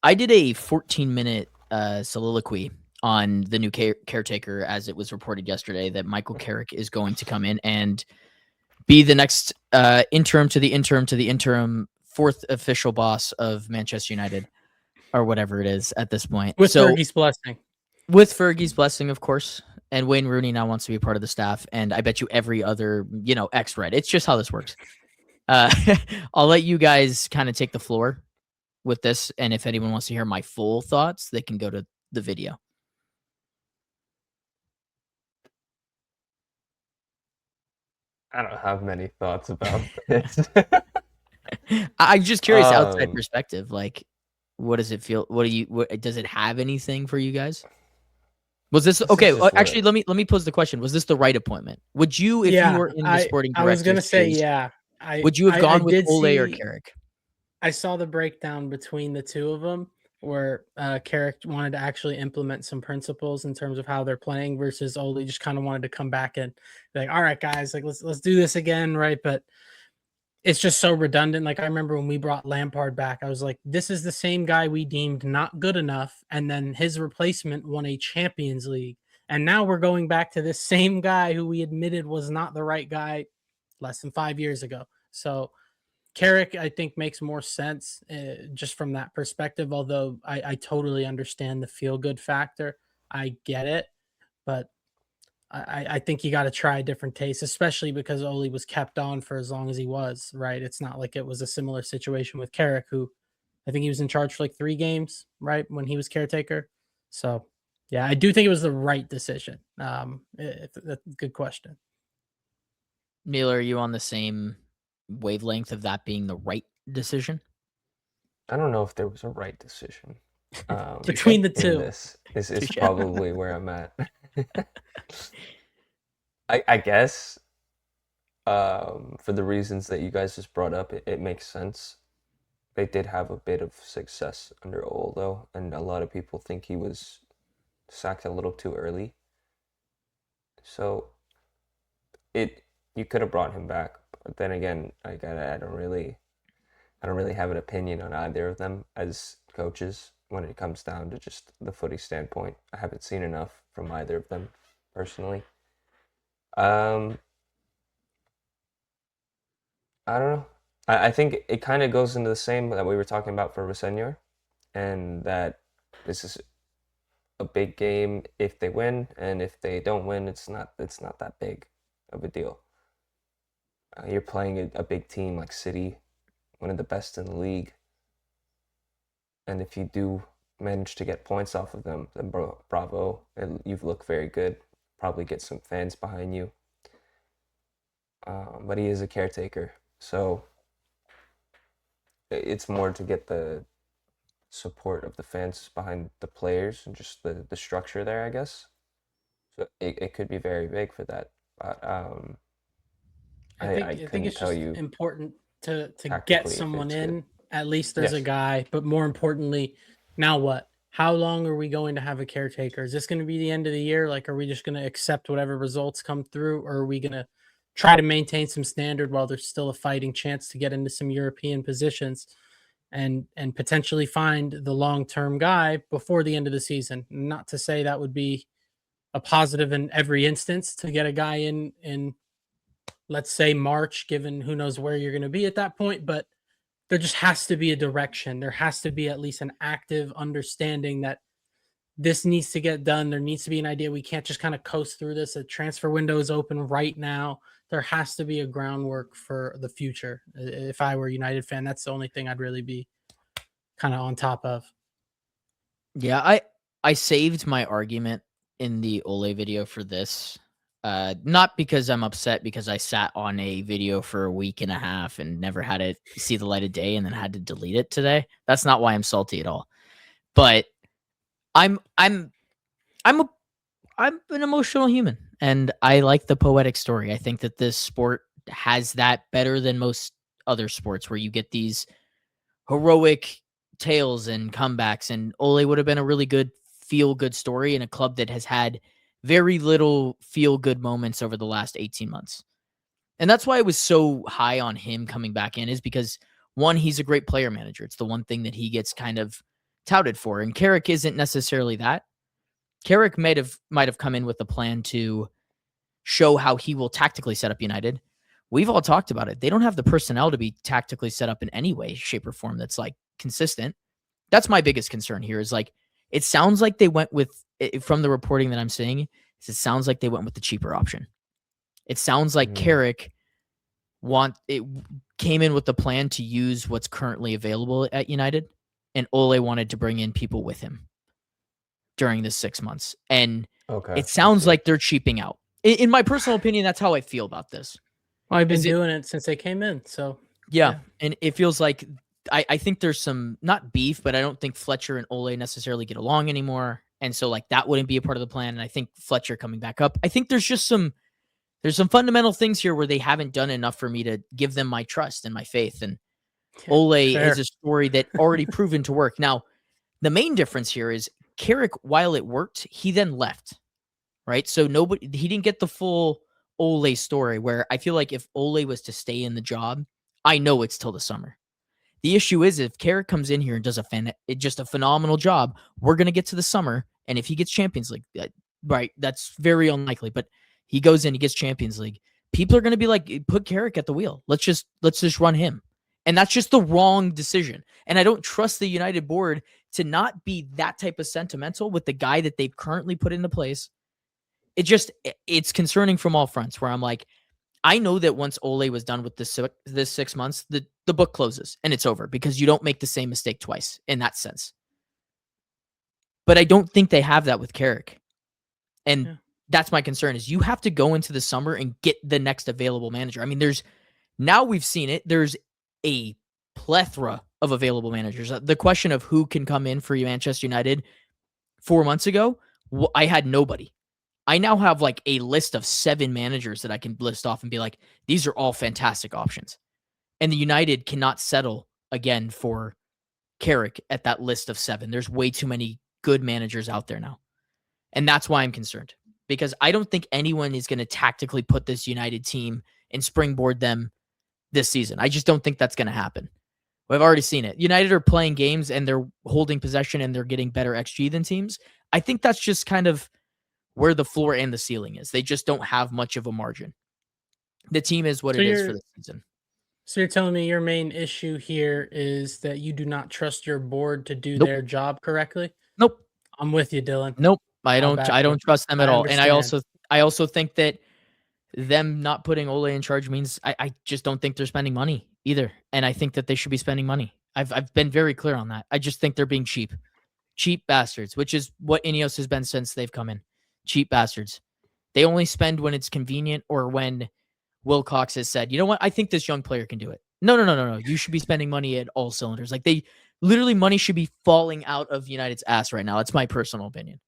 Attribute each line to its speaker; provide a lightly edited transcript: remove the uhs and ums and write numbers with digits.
Speaker 1: I did a 14-minute soliloquy on the new caretaker, as it was reported yesterday that Michael Carrick is going to come in and be the next interim to the interim fourth official boss of Manchester United, or whatever it is at this point.
Speaker 2: With Fergie's blessing.
Speaker 1: With Fergie's blessing, of course. And Wayne Rooney now wants to be a part of the staff. And I bet you every other, ex-Red. It's just how this works. I'll let you guys kind of take the floor with this. And if anyone wants to hear my full thoughts, they can go to the video.
Speaker 3: I don't have many thoughts about this.
Speaker 1: I'm just curious, outside perspective, like, what does it feel? Does it have anything for you guys? Was this okay? Actually, let me pose the question. Was this the right appointment? Would you, if you were in the sporting director,
Speaker 2: I was gonna say, yeah.
Speaker 1: Would you have gone with Ole or Carrick?
Speaker 2: I saw the breakdown between the two of them, where Carrick wanted to actually implement some principles in terms of how they're playing, versus Ole just kind of wanted to come back and be like, all right, guys, like let's do this again, right? But it's just so redundant. Like, I remember when we brought Lampard back, I was like, this is the same guy we deemed not good enough, and then his replacement won a Champions League. And now we're going back to this same guy who we admitted was not the right guy less than 5 years ago. So Carrick, I think, makes more sense just from that perspective, although I totally understand the feel-good factor. I get it, but I think you got to try a different taste, especially because Ole was kept on for as long as he was, right? It's not like it was a similar situation with Carrick, who I think he was in charge for like 3 games, right, when he was caretaker. So, yeah, I do think it was the right decision. That's a good question.
Speaker 1: Mila, are you on the same wavelength of that being the right decision?
Speaker 3: I don't know if there was a right decision.
Speaker 2: Between the two.
Speaker 3: This is probably where I'm at. I guess for the reasons that you guys just brought up, it makes sense. They did have a bit of success under Ole, though, and a lot of people think he was sacked a little too early. So you could have brought him back, but then again, I don't really have an opinion on either of them as coaches when it comes down to just the footy standpoint. I haven't seen enough from either of them personally. I don't know. I think it kind of goes into the same that we were talking about for Rosenor, and that this is a big game if they win, and if they don't win, it's not that big of a deal. You're playing a big team like City, one of the best in the league, and if you do manage to get points off of them, then bravo, and you've looked very good. Probably get some fans behind you. But he is a caretaker, so it's more to get the support of the fans behind the players and just the structure there, I guess. So it could be very big for that. But
Speaker 2: I think it's just important to get someone in. At least there's a guy, but more importantly, now what? How long are we going to have a caretaker? Is this going to be the end of the year? Like, are we just going to accept whatever results come through, or are we going to try to maintain some standard while there's still a fighting chance to get into some European positions and potentially find the long-term guy before the end of the season? Not to say that would be a positive in every instance to get a guy in let's say March, given who knows where you're going to be at that point, but there just has to be a direction. There has to be at least an active understanding that this needs to get done. There needs to be an idea. We can't just kind of coast through this. A transfer window is open right now. There has to be a groundwork for the future. If I were a United fan, that's the only thing I'd really be kind of on top of.
Speaker 1: Yeah, I saved my argument in the Ole video for this. Not because I'm upset, because I sat on a video for a week and a half and never had it see the light of day and then had to delete it today. That's not why I'm salty at all. But I'm an emotional human, and I like the poetic story. I think that this sport has that better than most other sports, where you get these heroic tales and comebacks, and Ole would have been a really good feel-good story in a club that has had very little feel-good moments over the last 18 months. And that's why I was so high on him coming back in, is because, one, he's a great player manager. It's the one thing that he gets kind of touted for. And Carrick isn't necessarily that. Carrick might have come in with a plan to show how he will tactically set up United. We've all talked about it. They don't have the personnel to be tactically set up in any way, shape, or form that's like consistent. That's my biggest concern here is like, it sounds like they went with, from the reporting that I'm seeing, it sounds like they went with the cheaper option. It sounds like Carrick came in with the plan to use what's currently available at United, and Ole wanted to bring in people with him during this 6 months. And it sounds like they're cheaping out. In my personal opinion, that's how I feel about this.
Speaker 2: Well, I've been doing it since they came in. So
Speaker 1: yeah. And it feels like I think there's some, not beef, but I don't think Fletcher and Ole necessarily get along anymore. And so like that wouldn't be a part of the plan. And I think Fletcher coming back up, I think there's some fundamental things here where they haven't done enough for me to give them my trust and my faith. And Ole is a story that already proven to work. Now, the main difference here is Carrick, while it worked, he then left, right? So he didn't get the full Ole story, where I feel like if Ole was to stay in the job, I know it's till the summer. The issue is if Carrick comes in here and does just a phenomenal job, we're going to get to the summer. And if he gets Champions League, right, that's very unlikely, but he goes in, he gets Champions League. People are going to be like, put Carrick at the wheel. Let's just run him. And that's just the wrong decision. And I don't trust the United board to not be that type of sentimental with the guy that they've currently put into place. It's concerning from all fronts, where I'm like, I know that once Ole was done with this 6 months, the book closes and it's over, because you don't make the same mistake twice in that sense. But I don't think they have that with Carrick. And that's my concern, is you have to go into the summer and get the next available manager. I mean, now we've seen it. There's a plethora of available managers. The question of who can come in for Manchester United 4 months ago, I had nobody. I now have like a list of 7 managers that I can list off and be like, these are all fantastic options. And the United cannot settle again for Carrick at that list of 7. There's way too many good managers out there now. And that's why I'm concerned, because I don't think anyone is going to tactically put this United team and springboard them this season. I just don't think that's going to happen. We've already seen it. United are playing games and they're holding possession and they're getting better XG than teams. I think that's just kind of where the floor and the ceiling is. They just don't have much of a margin. The team is what it is for the season.
Speaker 2: So you're telling me your main issue here is that you do not trust your board to do their job correctly?
Speaker 1: Nope.
Speaker 2: I'm with you, Dylan.
Speaker 1: Nope. I don't trust them at all. And I also think that them not putting Ole in charge means I just don't think they're spending money either. And I think that they should be spending money. I've been very clear on that. I just think they're being cheap. Cheap bastards, which is what INEOS has been since they've come in. Cheap bastards. They only spend when it's convenient or when Wilcox has said, you know what, I think this young player can do it. No. You should be spending money at all cylinders. Like money should be falling out of United's ass right now. That's my personal opinion.